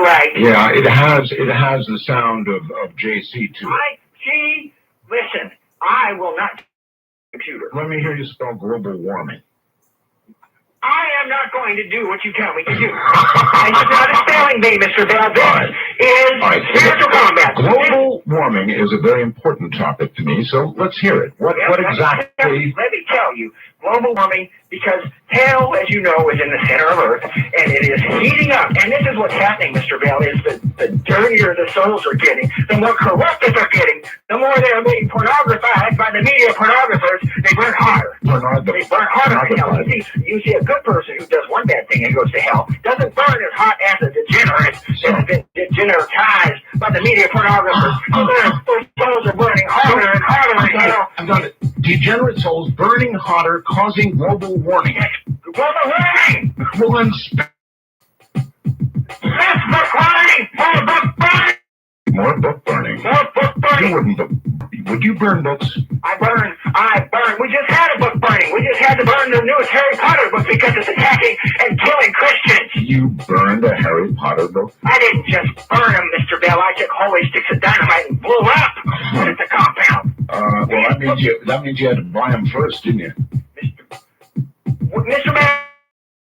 right. Yeah, it has the sound of JC to it. See, listen, I will not computer. Let me hear you spell global warming. I am not going to do what you tell me to do. And you're not a spelling bee, Mr. Bell. This is spiritual combat. Global warming is a very important topic to me, so let's hear it. What exactly? Let me tell you, global warming, because hell, as you know, is in the center of Earth, and it is heating up. And this is what's happening, Mr. Bell, is the dirtier the souls are getting, the more corrupted they're getting, the more they're being pornographed by the media pornographers. They burn hotter. They burn hotter than hell. You see a good person who does one bad thing and goes to hell doesn't burn as hot as a degenerate that's been degeneratized by the media pornographers. Their souls are burning harder and harder in hell. I've got it. Degenerate souls burning hotter, causing global warming. Global warming! Well, then, less book burning! More book burning. More book burning! You wouldn't. Would you burn books? I burn. We just had a book burning. We just had to burn the newest Harry Potter book because it's attacking and killing Christians. You burned a Harry Potter book? I didn't just burn them, Mr. Bell. I took holy sticks of dynamite and blew up at the compound. Well, that means you had to buy them first, didn't you? Mr. Bell,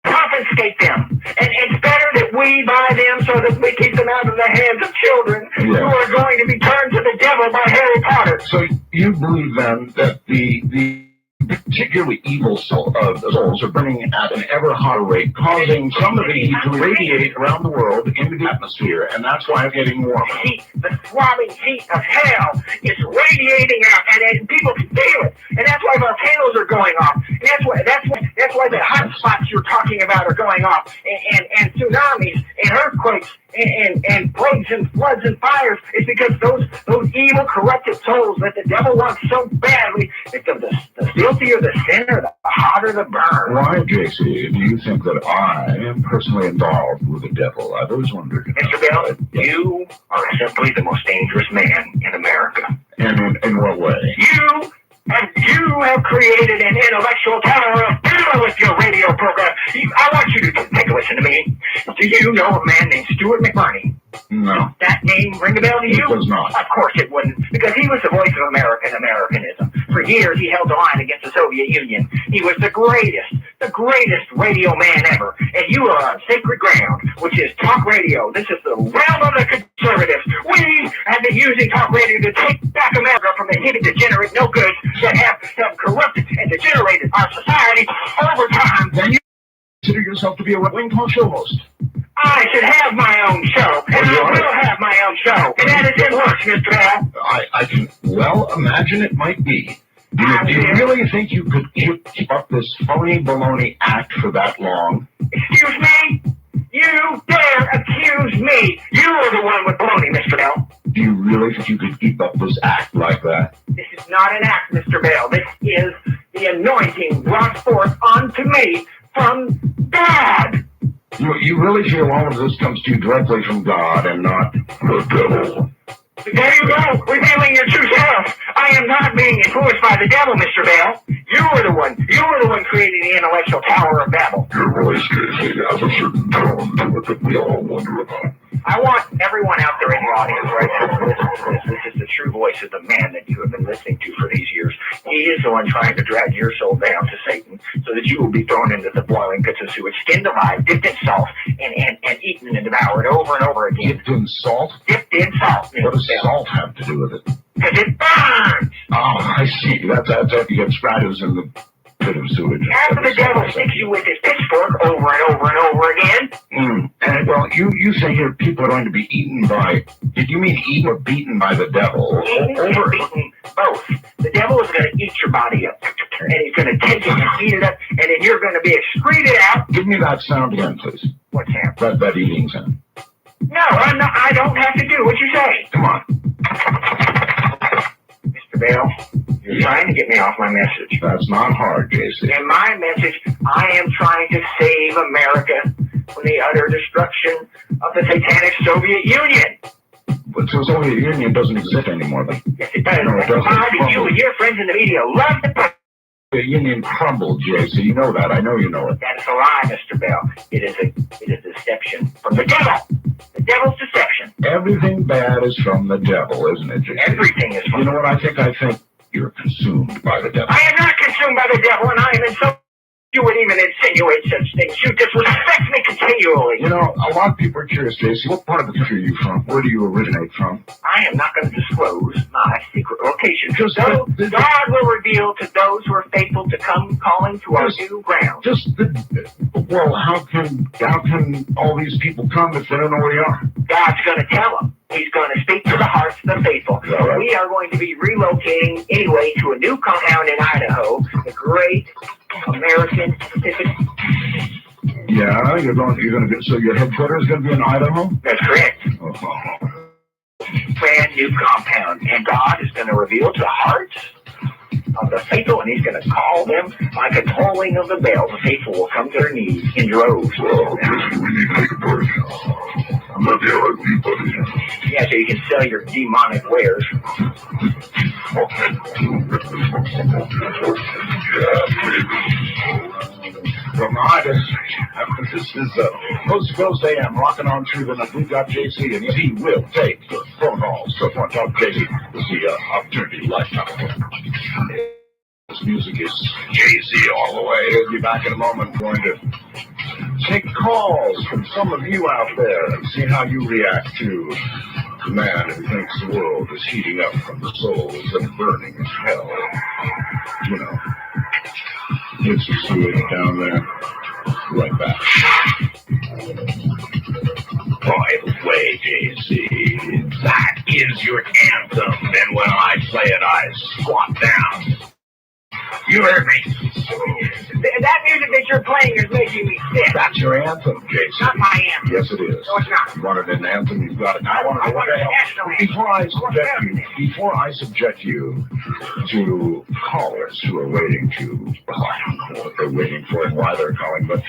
confiscate them. And it's better that we buy them so that we keep them out of the hands of children who are going to be turned to the devil by Harry Potter. So you believe then that the particularly evil souls are burning at an ever hotter rate, causing some of the heat to radiate around the world into the atmosphere, and that's why it's getting warmer. The throbbing heat of hell is radiating out, and people can feel it, and that's why volcanoes are going off, and that's why the hot spots you're talking about are going off, and tsunamis and earthquakes and plagues and floods and fires. Is because those evil, corrupted souls that the devil wants so badly, the filthier the sinner, the hotter the burn. Why, JC, do you think that I am personally involved with the devil? I've always wondered. Mr. Bell, you are simply the most dangerous man in America. And in what way? You have created an intellectual tower of power with your radio program. I want you to take a listen to me. Do you know a man named Stuart McBurney? No. That name ring a bell to you? It does not. Of course it wouldn't, because he was the voice of Americanism. For years, he held the line against the Soviet Union. He was the greatest radio man ever. And you are on sacred ground, which is talk radio. This is the realm of the conservatives. We have been using talk radio to take back America from the hippie degenerate no goods that have corrupted and degenerated our society over time. Then you consider yourself to be a right-wing talk show host. I should have my own show, and I will have my own show, and that is in works, Mr. Bell. I can well imagine it might be. Do you really think you could keep up this phony baloney act for that long? Excuse me? You dare accuse me? You are the one with baloney, Mr. Bell. Do you really think you could keep up this act like that? This is not an act, Mr. Bell. This is the anointing brought forth unto me from God. You really feel all of this comes to you directly from God and not the devil? There you go, revealing your true self. I am not being influenced by the devil, Mr. Bell. You were the one creating the intellectual Tower of Babel. Your voice, Casey, has a certain tone to it that we all wonder about. I want everyone out there in the audience right now to listen to this. This is the true voice of the man that you have been listening to for these years. He is the one trying to drag your soul down to Satan so that you will be thrown into the boiling pits of sewage, skinned alive, dipped in salt, and eaten and devoured over and over again. Dipped in salt? Dipped in salt. What does salt have to do with it? Because it burns! Oh, I see. That's after you get stratus in the pit of sewage. After the devil sticks you with his pitchfork over and over and over again. And, well, you say here people are going to be eaten by... Did you mean eaten or beaten by the devil? Eaten and beaten, both. The devil is going to eat your body up. And he's going to take it and eat it up. And then you're going to be excreted out. Give me that sound again, please. What sound? That eating sound. No, I don't have to do what you say. Come on. Mr. Bell, you're trying to get me off my message. That's not hard, JC. In my message, I am trying to save America from the utter destruction of the satanic Soviet Union. But the Soviet Union doesn't exist anymore, then. Yes, it does. No, it doesn't. You and your friends in the media love to The union crumbled, JC. You know that. I know you know it. That is a lie, Mr. Bell. It is a deception from the devil. The devil's deception. Everything bad is from the devil, isn't it, JC? Everything is from You know what I think? I think you're consumed by the devil. I am not consumed by the devil, and I am in so. You would even insinuate such things. You disrespect me continually. You know, a lot of people are curious, JC. What part of the country are you from? Where do you originate from? I am not going to disclose my secret location. Just God will reveal to those who are faithful to come calling to our new ground. Well, how can all these people come if they don't know where you are? God's going to tell them. He's going to speak to the hearts of the faithful. Right. We are going to be relocating anyway to a new compound in Idaho, the great American Pacific. Yeah, you're going to so your headquarters is going to be in Idaho? That's correct. Oh. Brand new compound. And God is going to reveal to the hearts of the faithful, and he's going to call them like a tolling of the bell. The faithful will come to their knees in droves. Well, JC, we need to make a break. I'm going to be all right with you, buddy. Yeah, so you can sell your demonic wares. From August, this is Coast to Coast AM, rocking on through the night. We've got JC, and he will take the phone calls. So if you want to talk to JC, this is the opportunity lifetime. This music is JC all the way. We'll be back in a moment. We're going to take calls from some of you out there and see how you react to the man who thinks the world is heating up from the souls and burning as hell. You know, it's the sewage down there. Right back. By the way, JC, that is your anthem. And when I play it, I squat down. You heard me. That music that you're playing is making me sick. That's your anthem, Jason. Not my anthem. Yes, it is. No, it's not. You wanted an anthem, you've got it. I want a national anthem. Before I subject you to callers who are waiting to, well, I don't know what they're waiting for and why they're calling, but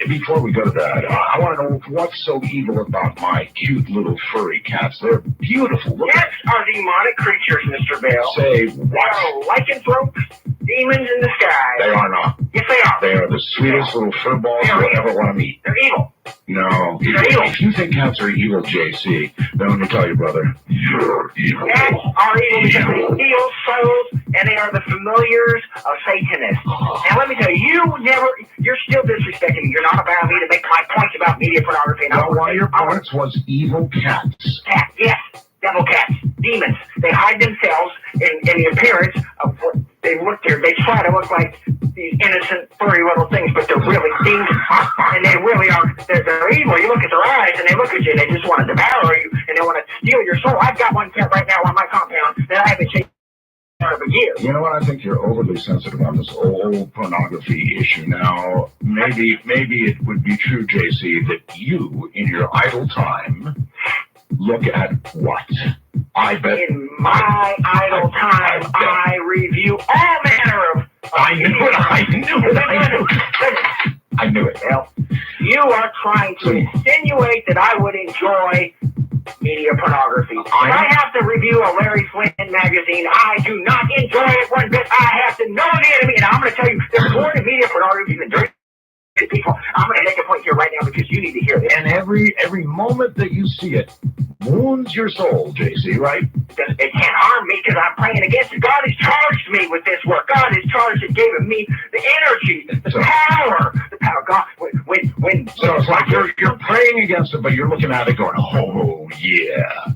before we go to that, I want to know what's so evil about my cute little furry cats. They're beautiful. Cats are demonic creatures, Mr. Bell. Say They what? are lycanthropes, demons in the sky. They are not. Yes, they are. They are the sweetest little fur balls you'll ever want to meet. They're evil. No. They're evil. If you think cats are evil, JC, then let me tell you, brother, you're evil. Cats are evil because they steal souls, and they are the familiars of Satanists. Now, let me tell you, you're still disrespecting me. You're not allowing me to make my points about media pornography. And Well, one of your points was evil cats. Cats, yes. Devil cats, demons. They hide themselves in the appearance of what they look there. They try to look like these innocent, furry little things, but they're really demons. And they really are. They're evil. You look at their eyes, and they look at you, and they just want to devour you, and they want to steal your soul. I've got one cat right now on my compound that I haven't changed of a year. You know what? I think you're overly sensitive on this old pornography issue. Now, maybe it would be true, JC, that you, in your idle time, look at what? I bet. In my idle time, I review all manner of. I knew it. Well, you are trying to insinuate that I would enjoy media pornography. If I have to review a Larry Flynn magazine, I do not enjoy it one bit. I have to know the enemy, and I'm going to tell you, there's more in media pornography than dirty people. I'm going to make a point here right now because you need to hear this. And every moment that you see it wounds your soul, JC, right? It can't harm me because I'm praying against it. God has charged me with this work. God has charged and given me the energy, the power. God, when so it's like you're praying against it, but you're looking at it going, oh yeah,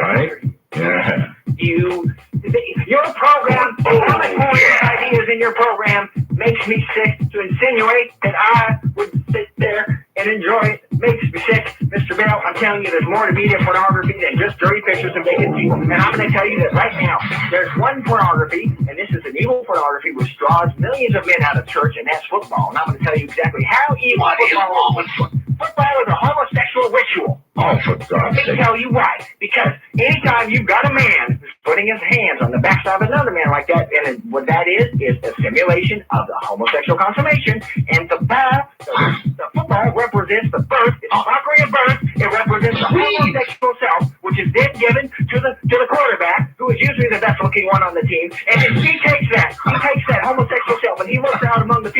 right? Yeah. Your program, all the ideas in your program makes me sick. To insinuate that I would sit there and enjoy it makes me sick. Mr. Bell, I'm telling you, there's more to media pornography than just dirty pictures and vacancies. And I'm going to tell you that right now, there's one pornography, and this is an evil pornography which draws millions of men out of church, and that's football. And I'm going to tell you exactly how evil football is. Football is a homosexual ritual. Oh, for God's sake. Let me tell you why. Because anytime you've got a man who's putting his hands on the backside of another man like that, and what that is a simulation of the homosexual consummation. And the football represents the birth. It's mockery of birth. It represents the homosexual self, which is then given to the quarterback, who is usually the best looking one on the team. And he takes that homosexual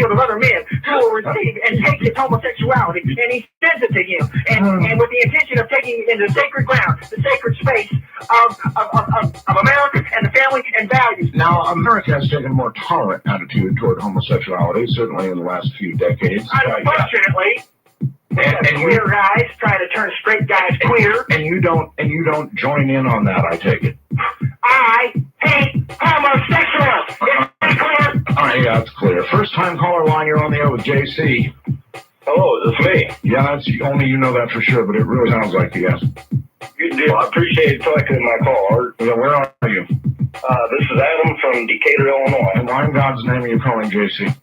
field of other men who will receive and take his homosexuality, and he sends it to him, and with the intention of taking it into sacred ground, the sacred space of America and the family and values. Now, America has taken a more tolerant attitude toward homosexuality, certainly in the last few decades. Unfortunately, and queer guys try to turn straight guys queer. And you don't join in on that, I take it. I hate homosexuals. Is that clear? Yeah, it's clear. First time caller line, you're on the air with JC. Hello, this is me. Yeah, that's only you know that for sure, but it really sounds like yes. Good deal. I appreciate you taking my call, Art. Yeah, where are you? This is Adam from Decatur, Illinois. And why in God's name are you calling JC?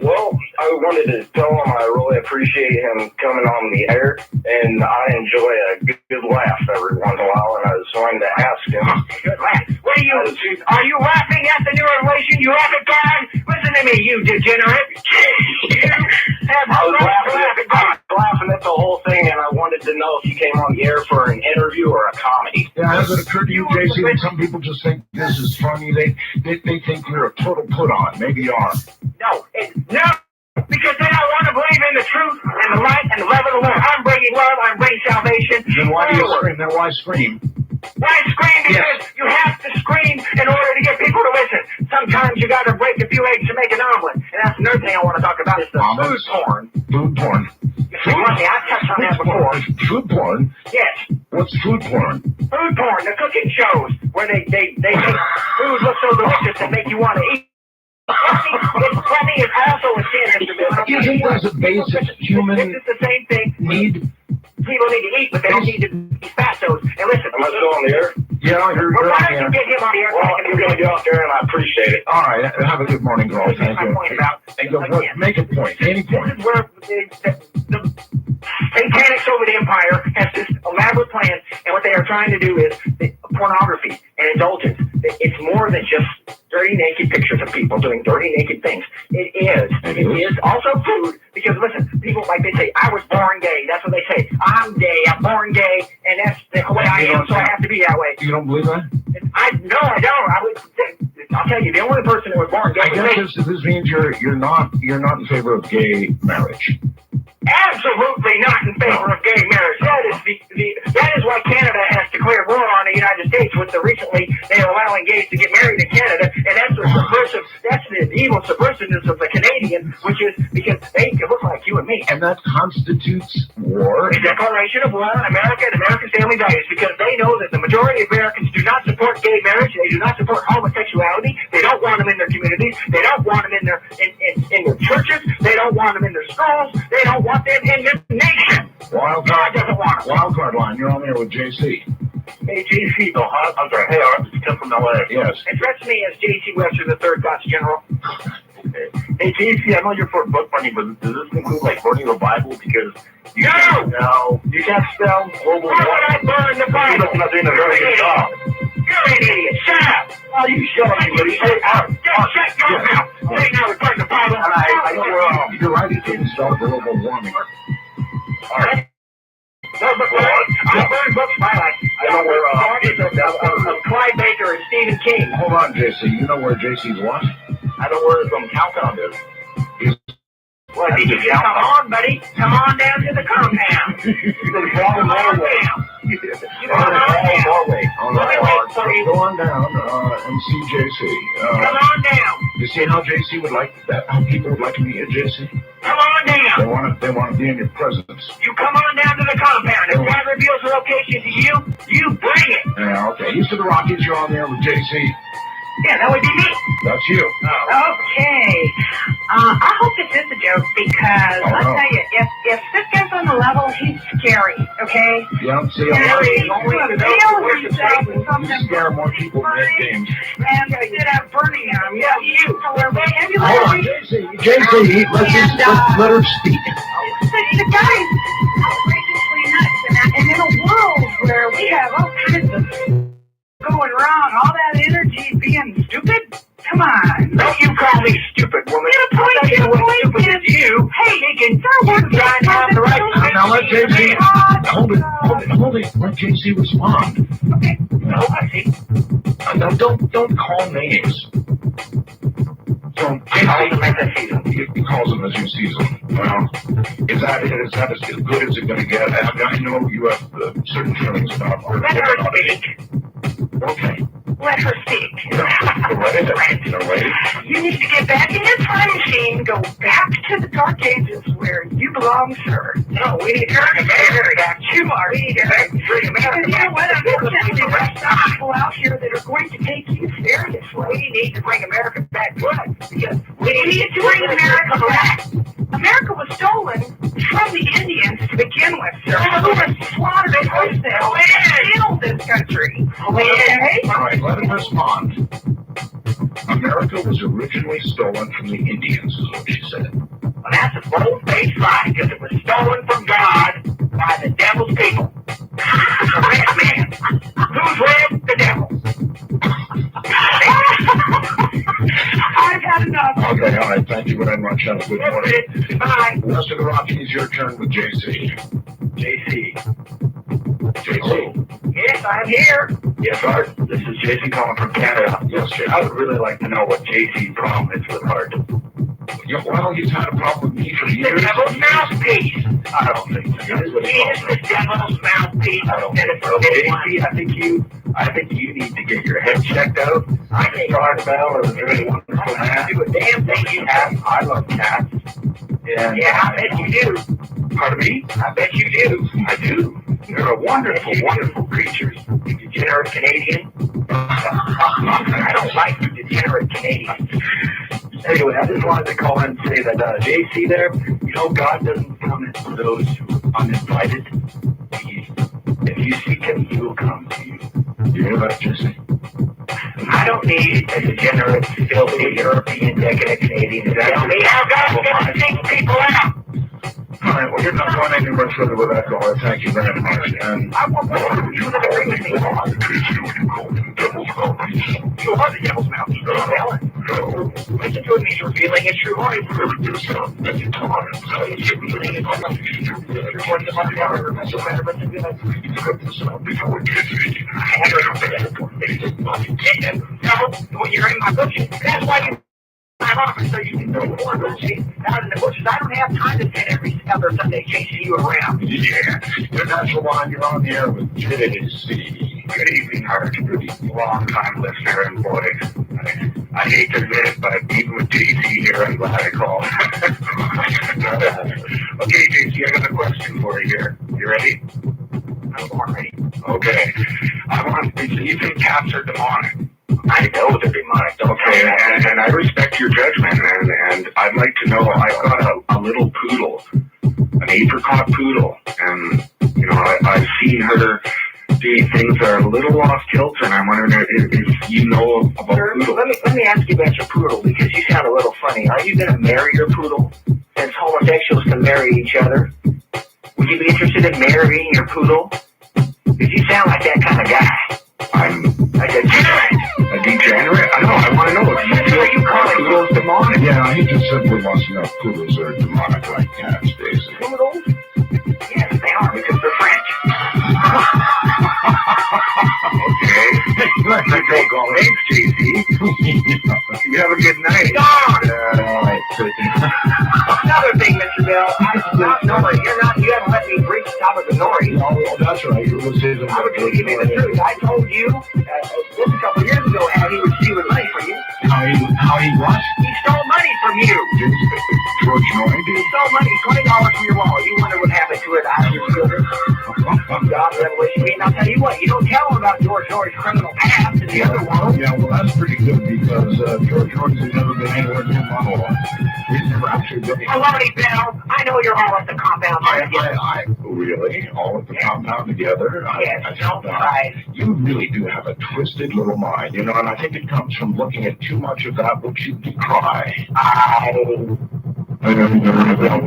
Well, I wanted to tell him I really appreciate him coming on the air, and I enjoy a good laugh every once in a while, and I was wanting to ask him. Good laugh. What are you laughing at the new revelation, you rabbit guy? Listen to me, you degenerate. I was laughing at the whole thing, and I wanted to know if you came on the air for an interview or a comedy. Yeah, has it occurred to you, JC, that some people just think this is funny? They think you're a total put-on. Maybe you are. No, because they don't want to believe in the truth and the light and the love of the Lord. I'm bringing love, I'm bringing salvation. Then why do you scream? Then why scream? Why scream? Because you have to scream in order to get people to listen. Sometimes you got to break a few eggs to make an omelet. And that's another thing I want to talk about is the food porn. Food porn. I've touched on that before. Food porn? Yes. What's food porn? Food porn, the cooking shows where they make food look so delicious that make you want to eat. It's funny, it's also a sin, Mr. Bill. You think that's a basic human It's the same thing. need? People need to eat, but they don't need to be fatos. And listen, Am I still on the air? Yeah, you're why on don't the you get him on the air? Well, you're going to get out there, and I appreciate it. All right, have a good morning, girl. Thank my you. point about, again, Make a point. Any point. this is where the satanics over the empire has this elaborate plan, and what they are trying to do is pornography and indulgence. It's more than just dirty, naked pictures of people doing dirty, naked things. It is also food, because listen, people, like they say, I was born gay. That's what they say. I'm gay, I'm born gay, and that's the way I am, so I have to be that way. You don't believe that? I don't. I'll tell you, the only person that was born gay I guess this means you're not in favor of gay marriage. Absolutely not in favor of gay marriage. That is why Canada has declared war on the United States. With recently they're allowing gays to get married in Canada, and that's the subversive. That's the evil subversiveness of the Canadian, which is because they can look like you and me. And that constitutes war. A declaration of war on America and American family values, because they know that the majority of Americans do not support gay marriage. They do not support homosexuality. They don't want them in their communities. They don't want them in their churches. They don't want them in their schools. They don't want them in this nation. God doesn't want them. Wild card line. You're on there with JC. Hey, JC. Oh, I'm sorry. Hey, Art. It's Tim from LA. Yes. Address me as JC Webster III, God's General. Hey, JC, I know you're for book burning, but does this include, like, burning the Bible? Because you can't spell global Why would I burn the Bible? You're not doing a very good job. You're an idiot. Shut up. Oh, you shut up, you idiot. Hey, Art. Shut your mouth. Right now, we're burning the Bible. And I know we're, You're right. It didn't start global warming. all right. I burn books my life. I know where, of Clyde Baker and Stephen King. Hold on, JC. You know where JC's what? I know where some compound is. Well, did you come on, buddy? Come on down to the compound. Come on down. You come on down. Norway. All Let me right, wait for you. go on down and see JC. Come on down. You see how JC would like that? How people would like to meet you, JC? Come on down. They want to be in your presence. You come on down to the compound. If God reveals the location to you, you bring it. Yeah, okay. East of the Rockies, you're on there with JC. Yeah, that would be me. That's you. Okay. I hope this is a joke, because I'll tell you, if this guy's on the level, he's scary, okay? Yeah, see, You know, I he's reveal himself as something scare more people than that games. and instead of burning him, Yeah, you. so we're maybe Hold on, JC, let her speak. the guy's outrageously nuts, and in a world where we have all kinds of going around, all that energy being stupid, come on. Don't you call me stupid, woman. Get a point, I'll tell you what's stupid kid. is you. Hey, thinking you're you trying to have the right Now let JC, hold it. Let JC respond. Okay. No, I see. Now don't call names. So He calls them as I see them. he calls them as you sees them. Well, is that it? Is that as good as it's going to get? I know you have certain feelings about where Let her speak. Okay. Let her speak. Go right ahead. Go right. You need to get back in your time machine, go back to the dark ages where you belong, sir. No, we need to bring America back. You are. We need to bring America And you know back. what? Unfortunately, there's some people out here that are going to take you seriously. We need to bring America back. Good. Because We need to bring America back. America was stolen from the Indians to begin with, sir. Who was slaughtered and wholesale and killed this country. Okay? All right, let him respond. America was originally stolen from the Indians, is what she said. Well, that's a bold-faced lie, because it was stolen from God by the devil's people. The red man. Who's red? The devil. I've had enough. Okay, all right, thank you very much. Have a good morning. Goodbye. The rest of the Rockies, your turn with JC. JC. JC. Yes, I'm here. Yes, Art. This is JC calling from Canada. Yes, JC. I would really like to know what JC's problem is with Art. Yeah, well, he's had a problem with me for The years. devil's mouthpiece. I don't think so. That's what He he is calls the devil's mouthpiece. I don't instead think of so. anyone. JC, I think you need to get your head checked out. I think Art Bell is a really wonderful I man. do a damn thing you have. I love cats. And Yeah, I bet you do. Pardon me? I bet you do. I do. They're a wonderful, wonderful creatures. You degenerate Canadian. I don't like you degenerate Canadians. Anyway, I just wanted to call in and say that JC there, you know, God doesn't come to those who are uninvited. If you seek him, he will come to you. You hear that, JC? I don't need a degenerate, filthy, European, decadent Canadian to tell me how God's going to take people out. All right, well, you're not going anywhere further with that caller. Thank you very much. And I want more of you that agree with me. You are the devil's mouthpiece. Listen to him, he's revealing his true voice. He's revealing his No, you're in my bushes. That's why you my office, so you can go more bushes out in the bushes. I don't have time to spend every other Sunday chasing you around. yeah, you're natural line. You're on the air with JC. Good evening, Art. Long-time listener and boy. I hate to admit it, but even with JC here, I'm glad I called. Okay, JC, I got a question for you here. You ready? I'm born ready. Okay. I want to see if cats are demonic. I know they're demonic. Don't Okay, and I respect your judgment, and I'd like to know, I've got a little poodle, an apricot poodle, and, you know, I've seen her do things that are a little off kilter, and I'm wondering if you know about Sir, poodle. let me ask you about your poodle, because you sound a little funny. Are you going to marry your poodle, since homosexuals can marry each other? Would you be interested in marrying your poodle? Because you sound like that kind of guy. I'm A degenerate. a degenerate? I know, I want to know if you feel you call poodles demonic. Yeah, he just simply wants to know if poodles are demonic like cats, Daisy. Poodles? Yes, they are, because they're French. Okay. Thanks, JC. You have a good night. Darn! All right, Another thing, Mr. Bell, you haven't let me reach the top of the nori. no, that's right. You were saying I was going to give you the truth. I told you just a couple years ago how he was stealing money from you. How he what? He stole money from you. George Norrie He did? stole money, $20 from your wallet. You wonder what happened to it. I was children. God, Revelation. I mean, I'll tell you what, you don't tell him about George Norrie's criminal past in the other world. Yeah, well, that's pretty good because George Norrie has never been anywhere near my home. He's never actually been. Hello, Bell. I know you're all at the compound. I really all at the compound together. Yes, don't cry. You really do have a twisted little mind, you know, and I think it comes from looking at too much of that which you decry. I'm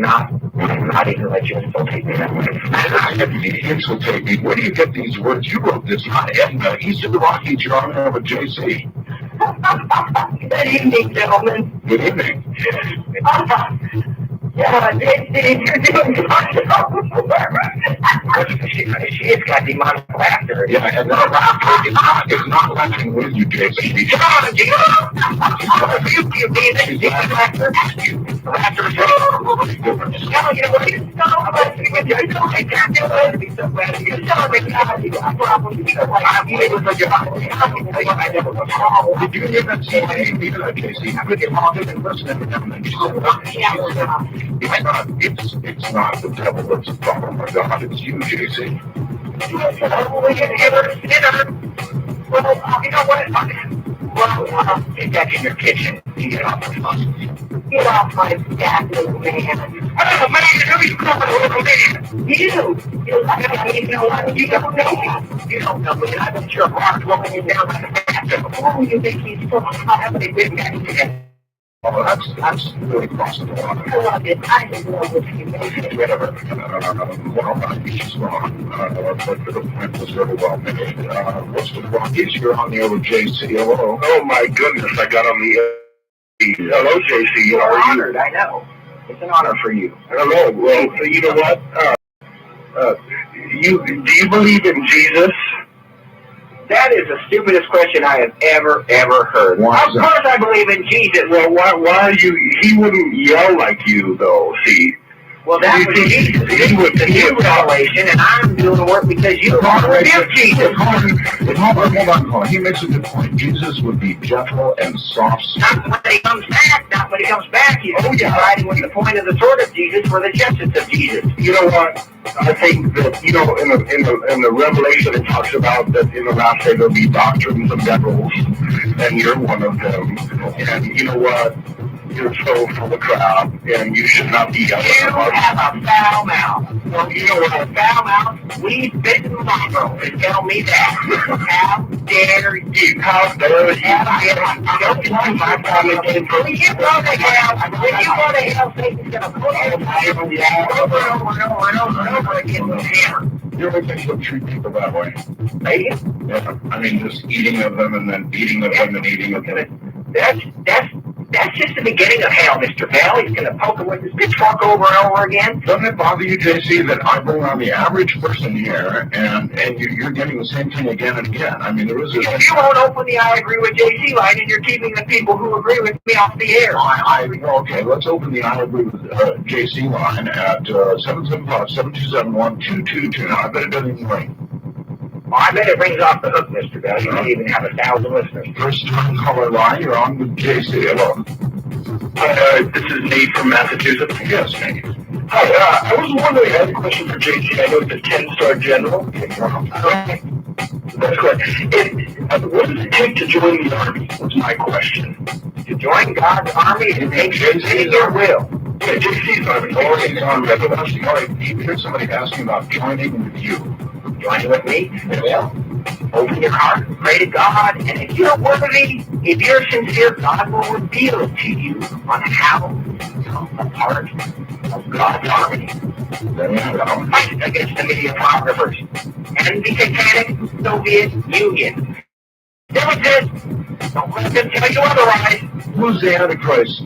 not even let you insult me that way. Infiltrate me. Where do you get these words? You wrote this on East of the Rockies. You're on there with JC. Good evening, gentlemen. Good evening. Yeah, you're doing she has got demonic laughter. Yeah, and it's not laughing with you, JC. Come on, you being demon laughter. Laughter. Did you hear that CD? JC, I get logged in and listen every now and then. It's not the devil that's the problem. My God, it's you, JC. Well, you know what? Well, get back in your kitchen. You get off my phone. Get off my back, little man. Oh, man, you know what? You don't know me. You don't know me. I bet you're a hard woman. You're down like a bathtub. Oh, you think he's so hot? They been back together. Oh, that's really crossing the line. I love it. I just love it. Whatever. Well, I think she's wrong. But the point was very well made. What's the Rockies? You're on the air with JC. Hello. Oh my goodness, I got on the hello, JC. You're How are you? honored. I know. It's an honor for you. Hello. Well, you know what? Do you believe in Jesus? That is the stupidest question I have ever heard. Why Of course I believe in Jesus. Well, why are you? He wouldn't yell like you, though. See. Well, that was Jesus. He was the new revelation, and I'm doing the work because you don't reveal Jesus. Hold on. He makes a good point. Jesus would be gentle and soft. Not when he comes back. Not when he comes back. He's riding with the point of the sword of Jesus for the justice of Jesus. You know what? I think that in the Revelation it talks about that in the last day there'll be doctrines of devils, and you're one of them. And you know what? You're so full of crap, and you should not be yelling about it. You have a foul mouth. Well, you know what? A foul mouth? We've been in Monroe and tell me that. How dare you? How dare you? Don't join my comment. When you go to hell, Satan's going to put you over and over and over and over and over again with a hammer. You ever think he'll treat people that way? Maybe. Yeah. I mean, just eating of them and then eating of them and eating of them. That's just the beginning of hell, Mr. Bell. He's going to poke it with his pitchfork over and over again. Doesn't it bother you, JC, that I bring on the average person here, and you're getting the same thing again and again? I mean, there is a... You won't open the I agree with JC line, and you're keeping the people who agree with me off the air. Okay, let's open the I agree with JC line at 775-727-1222. Now, I bet it doesn't even ring. Well, I bet it rings off the hook, Mr. Bell. You may even have 1,000 listeners. First time caller line, you're on with JC. Hello. This is Nate from Massachusetts. Yes, Nate. Hi, I was wondering, I have a question for JC. I know it's a 10-star general. That's correct. What does it take to join the Army? Was my question. To join God's army, it takes your will. Yeah, JC's Army. Okay, all right. You hear somebody asking about joining with you. Join with me. Well, open your heart, pray to God, and if you're worthy, if you're sincere, God will reveal to you on how to become a part of God's army. Fight against the media photographers and the satanic Soviet Union. Never did. Don't let them tell you otherwise. Who's the Antichrist?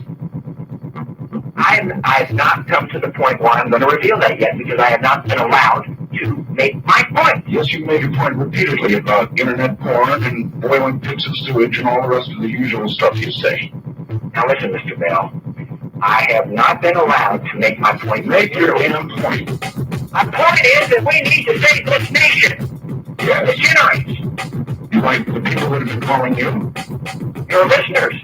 I've not come to the point where I'm going to reveal that yet because I have not been allowed to make my point. Yes, you made your point repeatedly about internet porn and boiling pits of sewage and all the rest of the usual stuff you say. Now listen, Mr. Bell. I have not been allowed to make my point. Make your damn point. My point is that we need to save this nation. Yes. The generates. You like the people that have been calling you? Your listeners.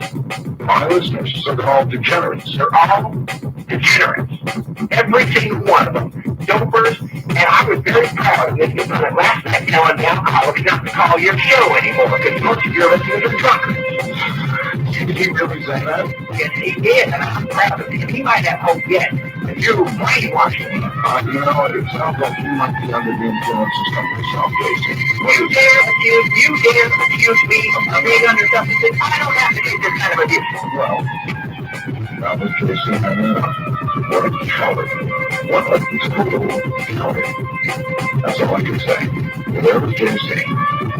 My listeners, so-called degenerates. They're all degenerates. Every single one of them. Dopers. And I was very proud of Nick last night telling the alcoholics not to call your show anymore because most of your listeners are drunkards. Did he really say that? Yes, he did, and I'm proud of him. He might have hope yet. If you're brainwashing him. You know, it sounds like you might be under the influence of something self-facing. You dare accuse me of being under substance. I don't have to take this kind of abuse. Well, that was JC. I mean, what a coward. What a total coward. That's all I can say. There was JC.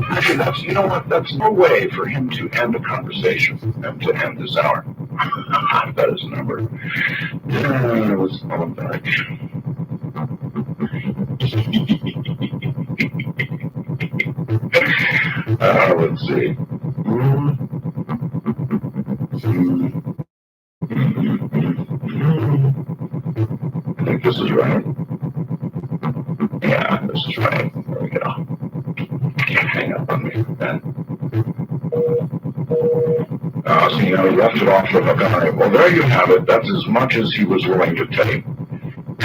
Actually, you know what? That's no way for him to end a conversation and to end this hour. I've got his number. Yeah, it was all back. Let's see. I think this is right. Yeah, this is right. There we go. Can't hang up on me. So, you know, he left it off with a guy. Well, there you have it. That's as much as he was willing to take.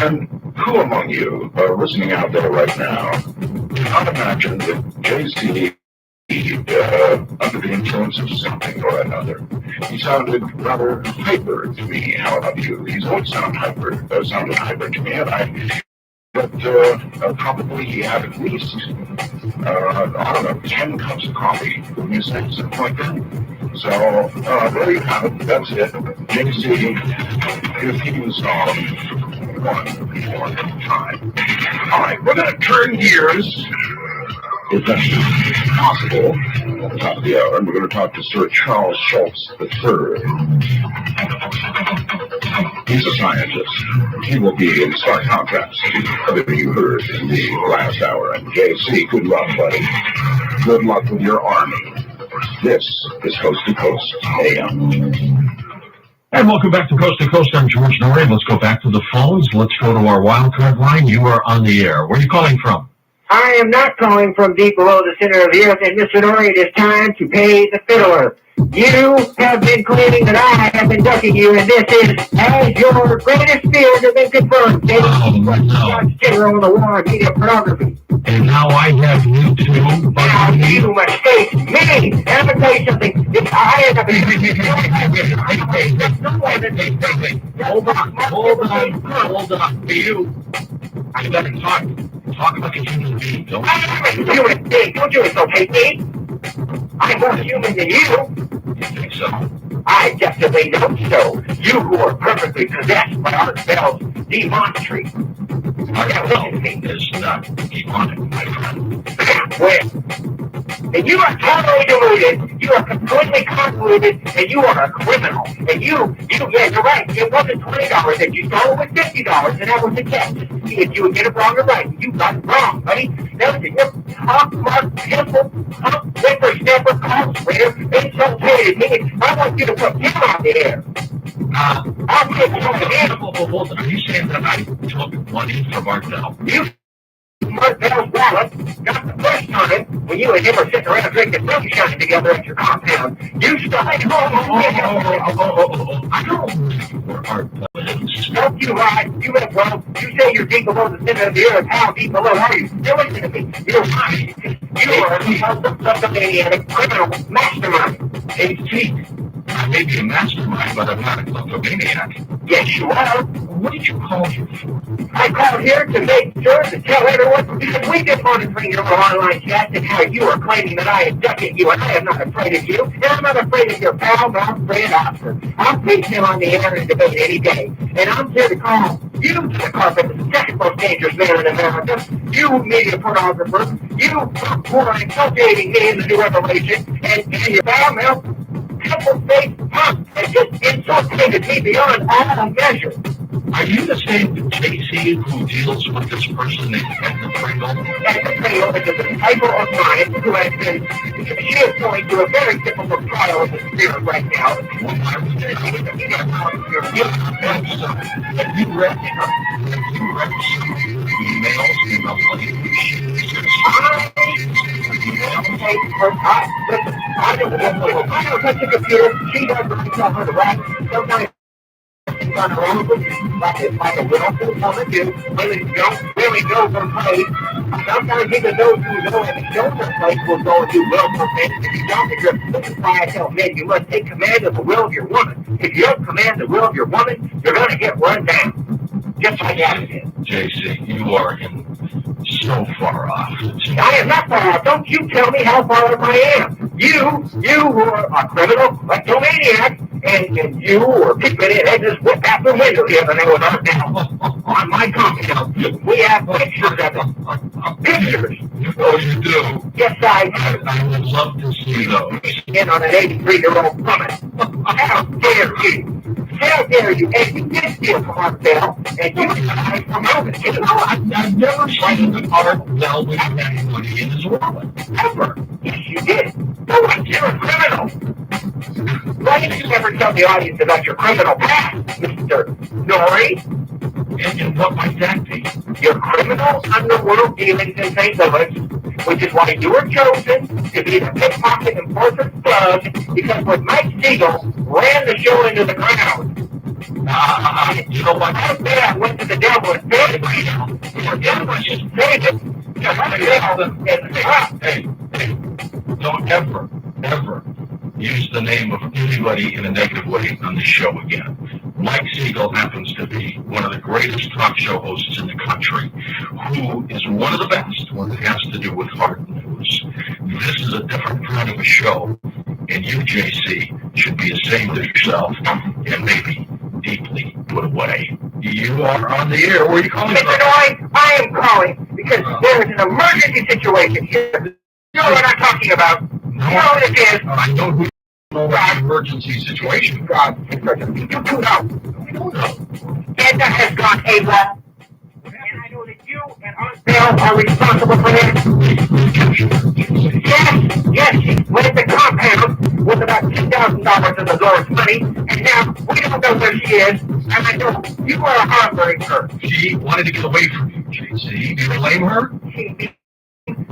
And who among you are listening out there right now cannot imagine that JC under the influence of something or another? He sounded rather hyper to me. How about you? He's always sounded hyper to me, and but probably he had at least, I don't know, 10 cups of coffee, wouldn't you say, something like that? So, there you have it. That's it. JC, if he was on one more time. All right, we're going to turn gears, if that's possible, at the top of the hour, and we're going to talk to Sir Charles Schultz III. He's a scientist. He will be in stark contrast to everything you heard in the last hour. And JC, good luck, buddy. Good luck with your army. This is Coast to Coast AM. And welcome back to Coast. I'm George Norrie. Let's go back to the phones. Let's go to our wildcard line. You are on the air. Where are you calling from? I am not calling from deep below the center of the earth, and Mr. Norrie, it is time to pay the fiddler. You have been claiming that I have been ducking you, and this is, as your greatest fears have been confirmed, General in the War of Media Pornography. And now I have you too. Now you mistake me. And I'm going to tell you something. If I end up in Hold on. For you, I better talk like a human being. Don't I'm a human being. Don't you associate me. I'm more human than you. you think so? I definitely know so. You who are perfectly possessed by Art Bell's demonstrate. Now listen to me. It's not demonic, my friend. Well, and you are totally deluded, you are completely convoluted, and you are a criminal. And yeah, you're right, it wasn't $20 that you stole, it was $50, and that was the test. To see if you would get it wrong or right. You got it wrong, buddy. Now listen, you're pockmarked, pimple, whippersnapper, call sweater, insulted me. I want you to put him on the air. I'll take you on the air. Hold on. Are you saying that I took money from Art Bell? You Art Bell's wallet got the first time when you and him were sitting around drinking moonshine together at your compound. You started home. I don't know where Art Bell is. Don't you lie. You went wrong. You say you're deep below the center of the earth. How deep below are you? Now listen to me. You're lying. You are a kleptomaniac criminal mastermind. Hey, see, I may be a mastermind, but I'm not a kleptomaniac. Yes, you are. What did you call here for? I called here to make sure to tell everyone because we've been monitoring your online chat and how you are claiming that I am ducking you, and I am not afraid of you, and I'm not afraid of your pal, Mount Fred Oscar. I'll face him on the air in debate any day, and I'm here to call you to the carpet, the second most dangerous man in America, you media pornographer, you who are inculcating me in the new revelation, and your pal, Mount Triple-faced punk has just insulted me beyond all measure. Are you the same JC who deals with this person at the Pringle? At the Pringle is a disciple of mine who has been, she is going through a very difficult trial of the spirit right now. Well, why would they do that? Have you read some emails in the I don't touch the computer. She doesn't tell her to write. Sometimes she's on her own, like a little woman do. Women don't really go for praise. Sometimes even those who know and don't for praise will go and do well for men. If you don't, this is why I tell men you must take command of the will of your woman. If you don't command the will of your woman, you're going to get run down. Just like Adam did. JC, you are so far off. I am not far off. Don't you tell me how far off I am. You who are a criminal kleptomaniac, and you or people in had just whipped out the window the other night with our now on my compound. We have pictures of it. Pictures. Oh, you do? Yes, I would love to see those. in on an 83-year-old woman. How dare you? How dare you? And you did steal from our bill, and you tried from over. You know, I've never seen Art Bell with any money in his wallet. Ever. yes, you did. No, you're a criminal. Why didn't you ever tell the audience about your criminal past, Mr. Nori? And what might that be? Your criminal underworld dealings in St. Louis, which is why you were chosen to be the pickpocket enforcement plug, because when Mike Siegel ran the show into the ground, You know what? I bet I went to the devil and paid it. The devil just paid it. Hey, don't ever use the name of anybody in a negative way on the show again. Mike Siegel happens to be one of the greatest talk show hosts in the country, who is one of the best when it has to do with hard news. This is a different kind of a show, and you, JC, should be ashamed of yourself and maybe deeply put away. You are on the air. Where are you calling Mr. from? Noy, I am calling because there is an emergency situation here. You know what I'm talking about? You know what it is? I know who about the emergency situation. You do know. We don't know. Edna has gone AWOL. And I know that you and Aunt Belle are responsible for that. Yes, she went at the compound with about $2,000 of the Lord's money, and now we don't know where she is, and I know you are harboring her. She wanted to get away from you, JC. Do you blame her? She's being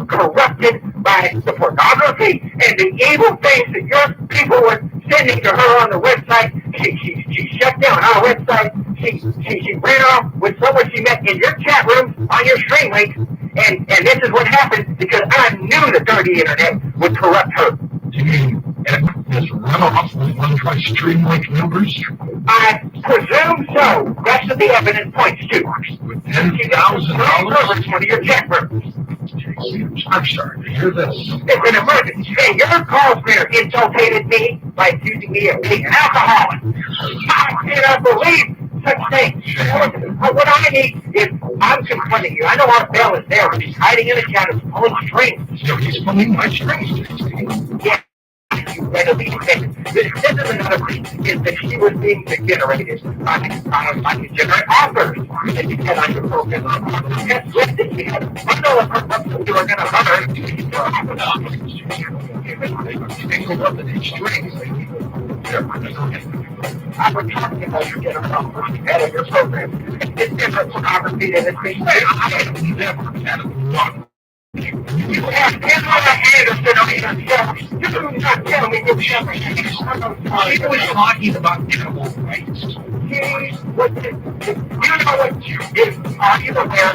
corrupted by the pornography and the evil things that your people were sending to her on the website. She shut down our website. She ran off with someone she met in your chat rooms on your stream links, and this is what happened because I knew the dirty internet would corrupt her. You mean Edna has run off with one of my stream link numbers? I presume so. Rest of the evidence points to. With She got $10,000? one of your chat rooms. JC, I'm sorry to hear this. It's an emergency. And your call center insulted me by accusing me of being an alcoholic. I cannot believe such things. What I need is, I'm confronting you. I know our Bell is there, but she's hiding in the shadows, pulling strings. So he's pulling my strings, JC. Yeah, you readily admit. This is another reason, is that she was being degenerated. I can generate offers. And you said on your program, yes, listen, because I know if her you are going to hurt Tangled up in these strings. I was talking about you get a phone out of your program. It's different pornography than it's being said. I never had a one. You have Pamela Anderson on your show. You do not tell me you never She was talking about animal rights. you know what you did? Are you aware?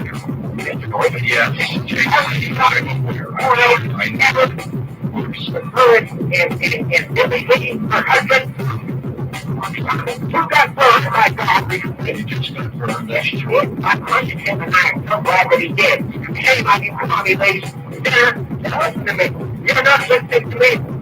Yes, JC, I'm aware. I never Her and Billy Lee, her husband, you got burned by God recently. You just confirmed Yes, that's he true. did. I questioned him and I'm so glad that he did. Shame on you, mommy ladies. Listen to me. You're not listening to me.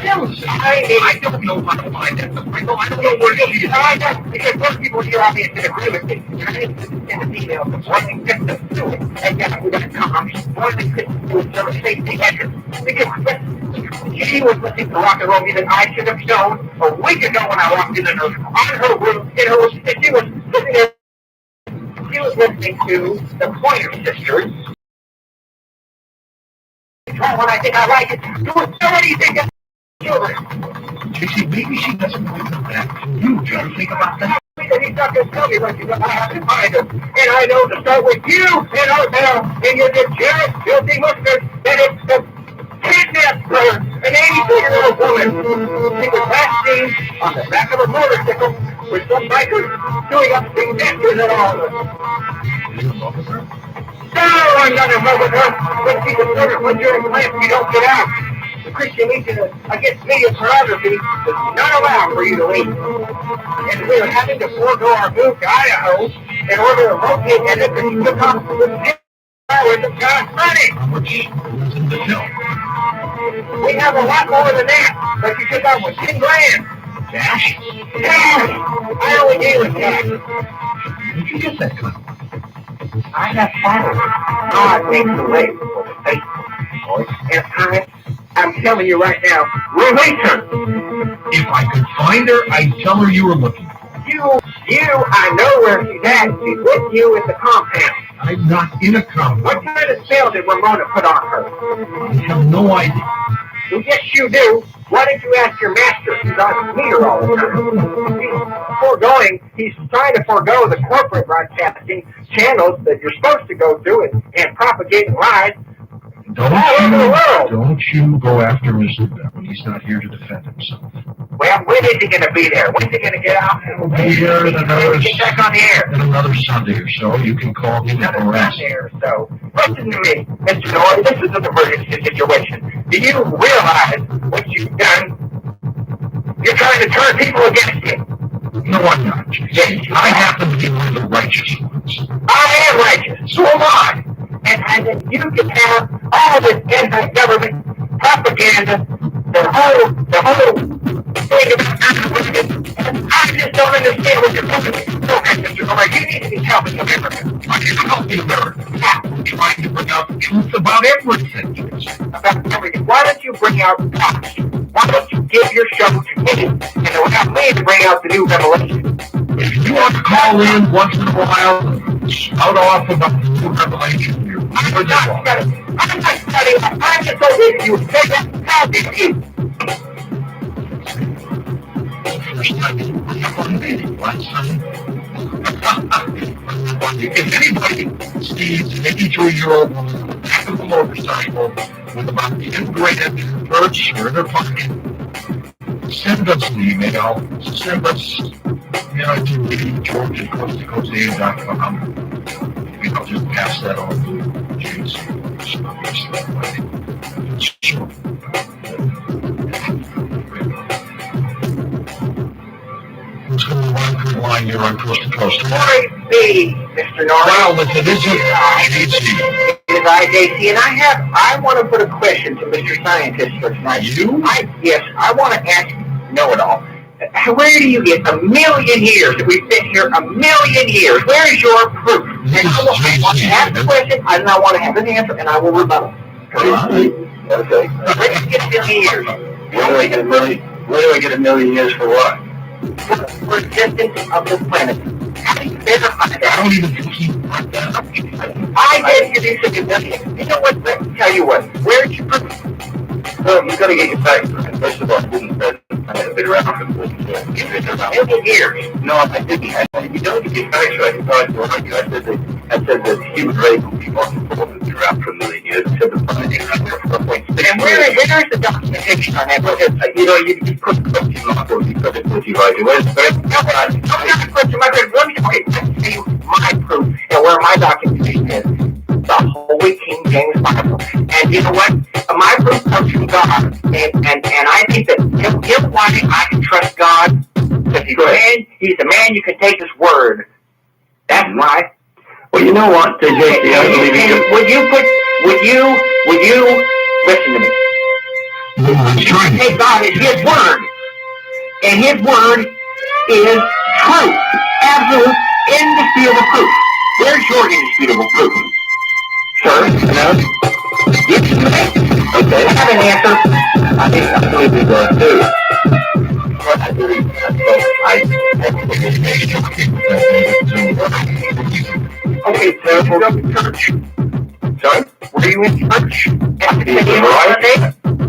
I don't know how to find that. I don't know where she is. I know, because most people here obviously agree with me. I didn't send an email wanting just to do it. And yeah, we're going to come. I'm more than couldn't do it for a safety entrance. Because she was listening to rock and roll music I should have known a week ago when I walked in on her room, in her, and she was sitting there. She was listening to the Pointer Sisters. When I think I like it, do it anything that children. JC, maybe she doesn't really know that. You ever think about that? And he's not going to tell me what I have to find her. And I know to start with you and our Bell and your degenerate, filthy mustard that it's the kidnapped her, an 82-year-old woman. She was last seen on the back of a motorcycle with some bikers doing up things after it all. No, I'm not in love with her. But she's a sort of when you're in class, you don't get out. The Christian Legion against media pornography does not allow for you to leave. And we're having to forego our move to Idaho in order to locate and if we took off with hours of God's money. How much is in the bill? We have a lot more than that, but you took off with 10 grand. Cash? Cash! I only deal with cash. Where'd you get that kind? I have followers. God makes a way for the faithful. And I'm telling you right now, release her. If I could find her, I'd tell her you were looking for her. I know where she's at. She's with you in the compound. I'm not in a compound. What kind of spell did Ramona put on her? I have no idea. Well, yes, you do. Why didn't you ask your master who's on the meter all the time? He's trying to forego the corporate broadcasting channels that you're supposed to go through and propagating lies. Don't you go after Mr. Bell when he's not here to defend himself. Well, when is he going to be there? When's he going to get out? He'll be here in Get back on the air. another Sunday or so. You can call him and harass him. There, so listen to me, Mr. Norrie. This is an emergency situation. Do you realize what you've done? You're trying to turn people against you. No, I'm not, Jason. Yes, I happen to be one of the righteous ones. I am righteous. So am I. And then you can have all this anti-government propaganda, the whole thing about Africa. I just don't understand what you're talking about. Mr. Norrie, you need to be helping America. I can help the America. I'm trying to bring out the truth about everything, Jason. About everything. Why don't you bring out facts? Why don't you give your show to me and allow me to bring out the new revelation? If you want to call in once in a while and spout off about the new revelation, you're I'm not studying. I'm just so busy you say that sound to you. First time you were on me last time. If anybody sees an 83-year-old woman on the back of a motorcycle with about 10 grand in her purse or in her pocket, send us an email. Send us, to George@coasttocoastam.com. I'll just pass that on to Jason. Sure. Who's going to run through the line here on Coast to Coast? Norrie B, Mr. Norrie. Well, listen, this is IJC. It is IJC, and I want to put a question to Mr. Scientist for tonight. You? Yes, I want to ask know-it-all. Where do you get 1,000,000 years that we've been here 1,000,000 years? Where is your proof? And I want to ask the question, and I want to have an answer, and I will rebuttal. Okay. Where do you get 1,000,000 years? Where do I get 1,000,000 years for what? For existence of this planet. How do you verify I that? don't even think he brought that up. I gave you these 1,000,000. You know what? Let me tell you what. Where's your proof? Well, you gotta get your facts right. First of all, I didn't say I had been around for 1,000,000 years. No, I didn't. You don't get your facts right. You probably don't argue. I said that the human race will be multiple and been around for 1,000,000 years. I said the planet is around for 4.6. And where's the documentation on that? You put the question on it, you put it with you right away. No, not a question. My proof. Let me tell you my proof and where my documentation is. The Holy King James Bible. And you know what? My proof comes from God. And I think that him why I can trust God. Because he's a man you can take his word. That's why. Well, you know what, JC, I believe you. Would you listen to me? Take God as his word. And his word is truth. Absolute, indisputable proof. Where's your indisputable proof? Sir? No? Yes, you may. Okay. I have an answer. I believe you are too. I believe Okay, so you go to church. Sorry? Were you in church?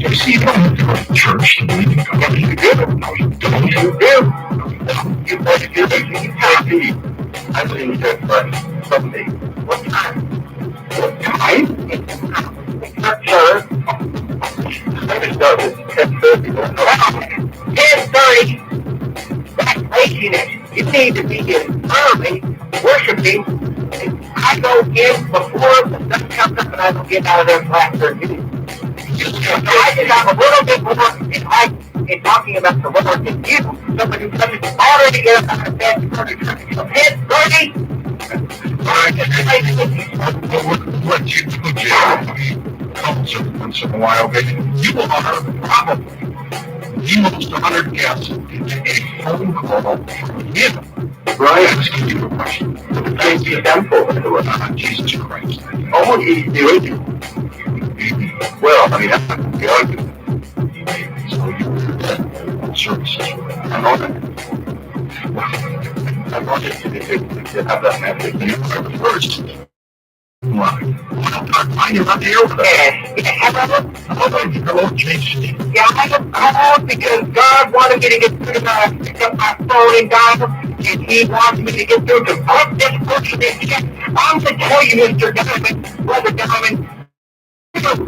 JC, you don't have to go to church to believe in God. Yes, you do. No, you don't. You do. You tell me. I believe in church, but someday. What time? What time? Sir? Service starts at 10:30. 10:30. That's laziness. You need to be in early worshiping. I go in before the sun comes up and I don't get out of there until after noon. So I just have a little bit more in talking about the Lord than you. Somebody who doesn't already get up out of bed before the church. So 10:30. What you do, Jay, comes every once in a while, but you are probably the most honored guest a phone call from him. Right. Asking you a question. Thank you, temple. Jesus Christ. Oh, he's the original. Well, I mean, that's not the argument. So you were dead services. I'm on it. I wanted to have that message. You are the first. Well, you're not here with us. Hello, Jason. Yeah, I just called because God wanted me to get through to pick up my phone and dial, and He wants me to get through to put this person in check. I'm to tell you, Mr. Diamond, Brother Diamond, you have the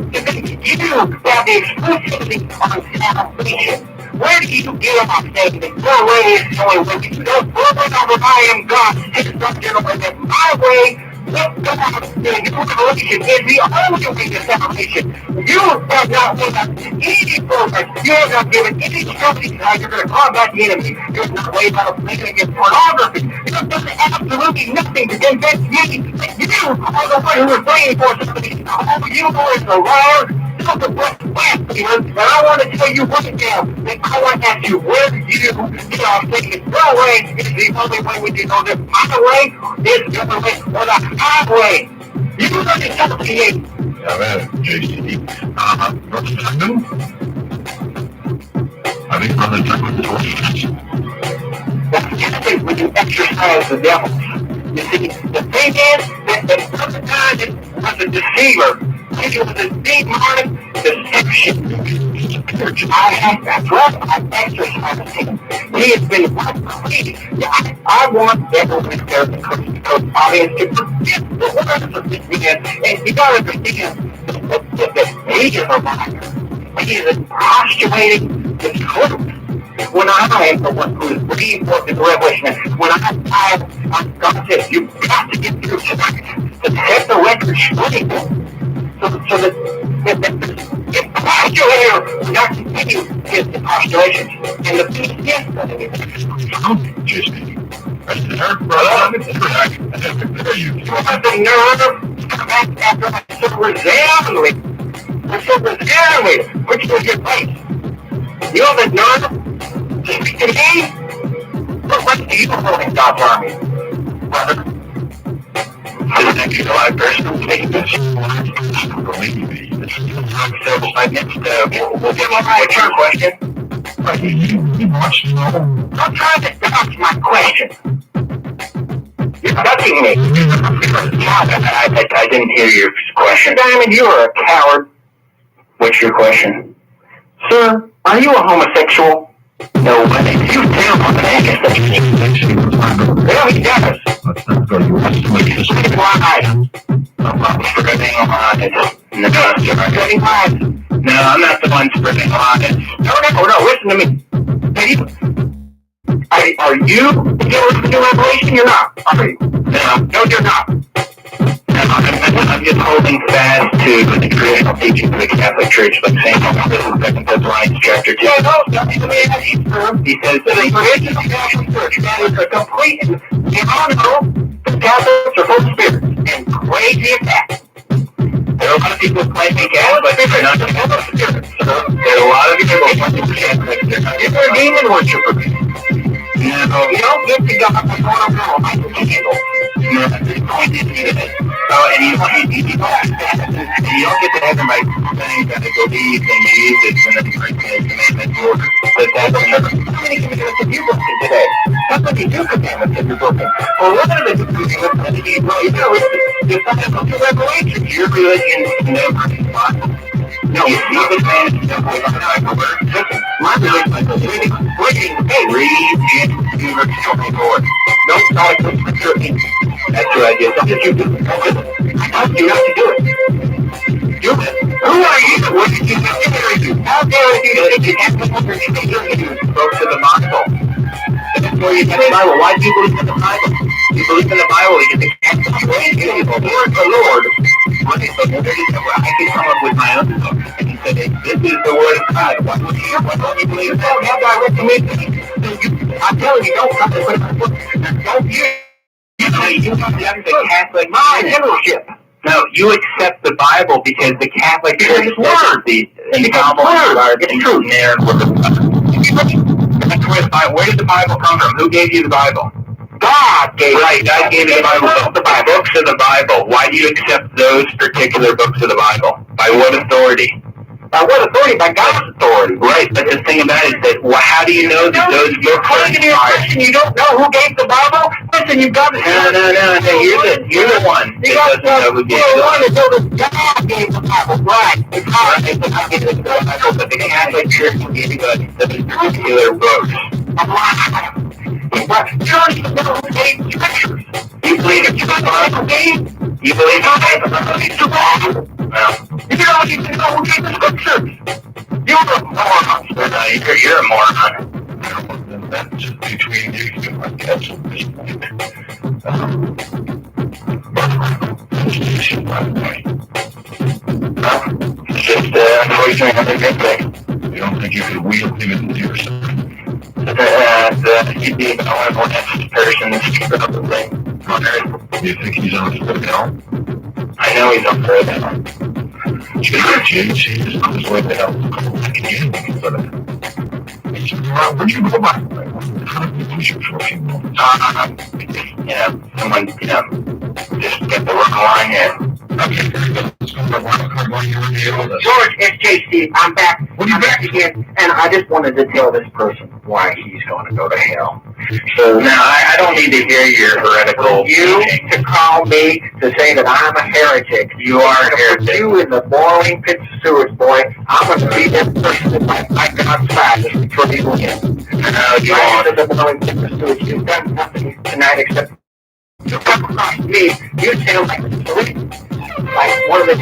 exclusivity on salvation. Where do you get off saying that your way is the only way? You don't prove it over I am God. It's instructed over that my way with God, the revelation is the only way to salvation. You have not made up any progress. You have not given any instructions how you're going to combat the enemy. You have not laid out a plan against pornography. You have done absolutely nothing to convince me that you are the one who is praying for somebody. All you is the Lord. And I want to tell you right now that I want to ask you where you get off thinking your way is the only way we can go. The highway is the only way, or the highway. You understand me? Yeah, man, JC. Brother Diamond? I think Brother Diamond is what That's just when you exercise the devil. You see, the thing is that Brother Diamond was a deceiver. He was a demonic deception. I have that drug. I exercise him. He has been crazy. I want everyone there to audience to forget the words of this man. And you gotta understand that he is a liar. He is postulating the truth. When I am the one who is reinforcing the revelation, when God says, you've got to get through tonight to set the record straight. So that the postulator not continue his postulations. And the peace, yes, I said, Eric, brother, there you you have the nerve to come back after I so resoundingly, which was your place. You have the nerve to speak to me? What right do you hold in God's army, brother? This is actually a live person statement. believe me. We'll give him my turn question. He wants to know. Don't try to dodge my question. You're ducking me. I didn't hear your question. Diamond, you are a coward. What's your question? Sir, are you a homosexual? No way. You tell him I'm an agnostic. Well, he does. He's lies. I'm not spreading lies. No, spreading lies. No, I'm not the one spreading lies. No, listen to me. Are you the giver of the new revelation? You're not, are you? No, you're not. I'm just holding fast to the traditional teaching of the Catholic Church, like St. Paul, 2 Thessalonians chapter 2. Yeah, no, he says that the tradition of the Catholic Church is a complete and the Catholics are full of spirits and crazy attacks. There are a lot of people claiming Catholics, but they're not the Catholic spirits. So there are a lot of people claiming Catholics. They're demon worshippers. No, you don't get to God by going over a microchannel. No, and you don't get to heaven by saying that they believe in Jesus and the commandments order. How many commandments have you broken today? How many new commandments have you broken? Well, one of the commandments that you know is the fundamental to revelation. Your religion is never impossible. No, you see this man is never listen, my religion is reading and universe helping Lord. Don't try to put your in. That's your idea. Something you do. I told you not to do it. Do it. Who are you? What did you do? How dare you think you have to put your in? Go to the Bible. That's where you get the Bible. Why do you believe in the Bible? You believe in the Bible, you get the Catholic Lord the Lord. I can come up with my own book. And he said, this is the word of God. What don't you believe that? How do I recommend it? I'm telling you, don't come to put my book. Don't you accept the Catholic generalship. No, you accept the Bible because the Catholic Church is the infallible. It's true. That's where did the Bible come from? Who gave you the Bible? God gave Right, God gave you the Bible. The books of the Bible. Why do you accept those particular books of the Bible? By what authority? By what authority? By God's authority. Right, but the thing about it is that how do you know that those books are inspired? You don't know who gave the Bible? Listen, you've got to... No, you're the one that doesn't know who gave the Bible. God gave the Bible, right. It's hard to God gave the Bible, But the Catholic Church gave you those particular books. You don't even know who gave the scriptures. You believe it's the Bible? You believe it's the Bible? Well, You don't even know who gave the scriptures. You're a moron. You're a moron. That's just between you and my guess at this point. It's just, unfortunately, another good thing. You don't think you could wheel him into your side? He'd be the one of the last persons probably on Earth. You think he's on his way down? I know he's up for that. JC is on his way down. Where'd you go by the way? How did you lose you for a few moments? Someone, just get the wrong line in. Okay, let's go to the wild card while you're in the middle of this. George, it's JC. I'm back. What are you I'm back again, and I just wanted to tell this person why he's going to go to hell. So now I don't need to hear your heretical You teaching. to call me to say that I'm a heretic. You are a Put heretic. you in the boiling pit of sewage, boy. I'm going to be this person that might go outside just before people get. No, you Right won't. into the boiling pit of sewage. You've done nothing tonight except to come across me. You sound like one of the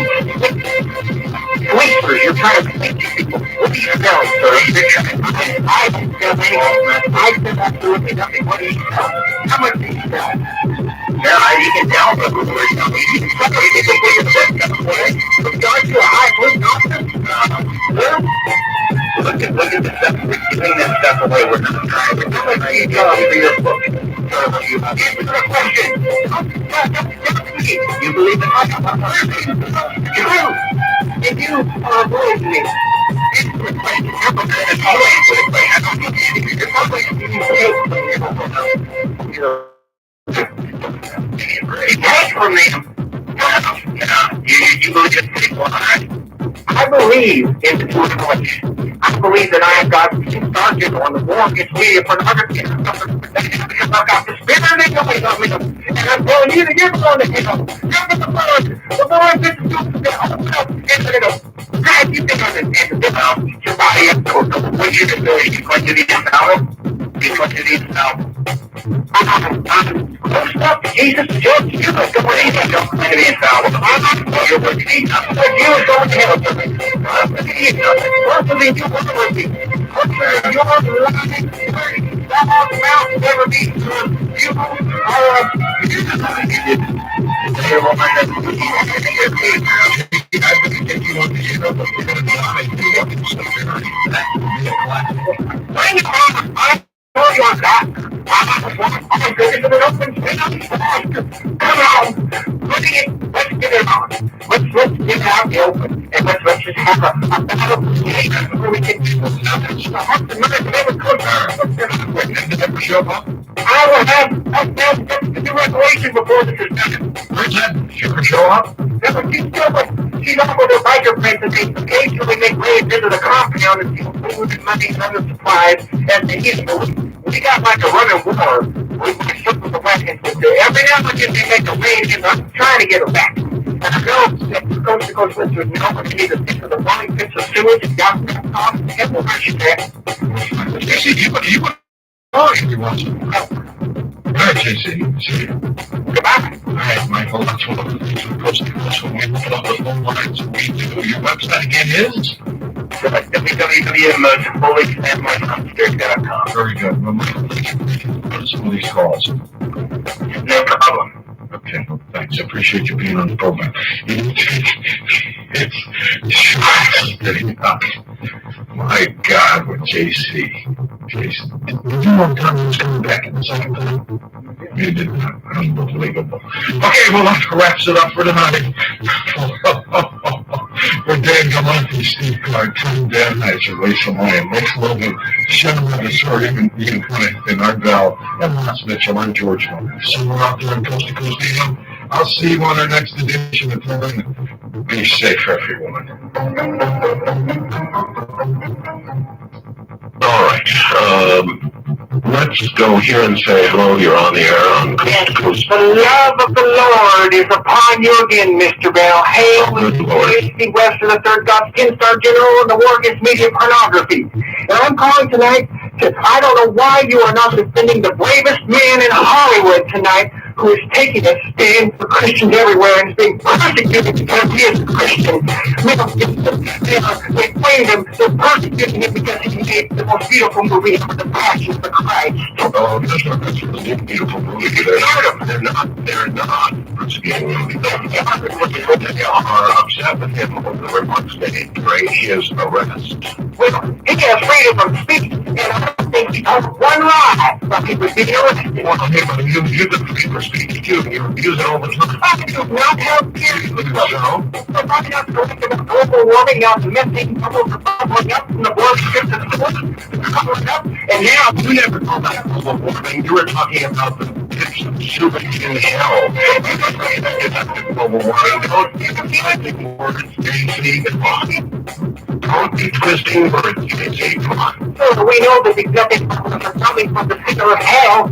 police. You're trying to make these people. What are you doing, sir? I don't tell anything. I said absolutely nothing. What do you tell? How much do you tell? No, you can tell them who are you. Aren't you a high blue officer? Look at the stuff. We're giving that stuff away. We're not trying to How much do you tell for your book? Answer the question. You believe in true. If you believe me, answer the question. You're going to always with it, but I don't think you're always take from them. You believe in people, right? I believe in the true election. I believe that I am God's sergeant on the war against media pornography. Because I've got the spirit of ignorance on me. And I'm telling you that you're going to hell. You're the Lord. The Lord is the God, you think I'm in your body up to what you're doing. You're going to the infallible. You're going to the infallible. I'm close up to Jesus. You're going to the infallible. I'm not going to the infallible. You're going to hell. Both of you will be. Your lying, that mouth never be true. You are I told you I'm not. I'm going to the open space. Come on. Let's get it on. Let's get out the open. And let's just have a battle where we can Never show up. I will have the revelation before this is done. Where's that? She ever show up? She's off with her biker friends and they occasionally make raids into the compound and steal food and money and other supplies. And we got like a running war. We shook with the wagons. Every now and then they make a raid and I'm trying to get her back. And I go, coast to coast with her, you know, we need to stick to the boiling pits of sewage and got them off and get where she's at. JC, you would every once in a while. All right, JC. See you. Goodbye. All right, Michael, that's one of the things we're posting this when we look it up the phone lines. We do. Your website again is? www.mostfullyexammonster.com. Very good. Well, Michael, thank you for some of these calls. No problem. Okay, well, thanks. I appreciate you being on the program. It's getting up. my God, with JC. Jason. Did you know Tommy was coming back in the second time? You did not. Unbelievable. Okay, well, that wraps it up for tonight. For Dan Galante, Steve Clark, Tim Dan, I should raise some money. Mike Logan, Shannon Ravisor, you can find it in Ardell, and Ross Mitchell, and George Miller. So we're out there on Coast to Coast AM. I'll see you on our next edition of Time. Be safe, everyone. All right. Let's go here and say hello. You're on the air on Coast to Coast. The love of the Lord is upon you again, Mr. Bell. Hail, J.C. West of the Third God, Skin Star General, and the war against media pornography. And I'm calling tonight to, I don't know why you are not defending the bravest man in Hollywood tonight, who is taking a stand for Christians everywhere and is being persecuted because he is a Christian. They blame him, they're persecuting him because he made the most beautiful movie ever, The Passion of the Christ. Oh, that's not a beautiful movie. They're not persecuting him because they are upset with him over the remarks that he made his arrest. Well, he has freedom from speech, and I don't think he told one lie but he would be arrested. Well, hey, but you the free for speech too. You use it all the time. I do not have peers. So? We're not enough to look at global warming, now the methane bubbles are bubbling up from the warships and the covering up, and now You never talked about global warming. You were talking about the tips of shooting in hell. It's global warming. Don't be twisting words, JC. Come on. Don't be twisting words, JC. Come on. so we know that the executive are coming from the center of hell.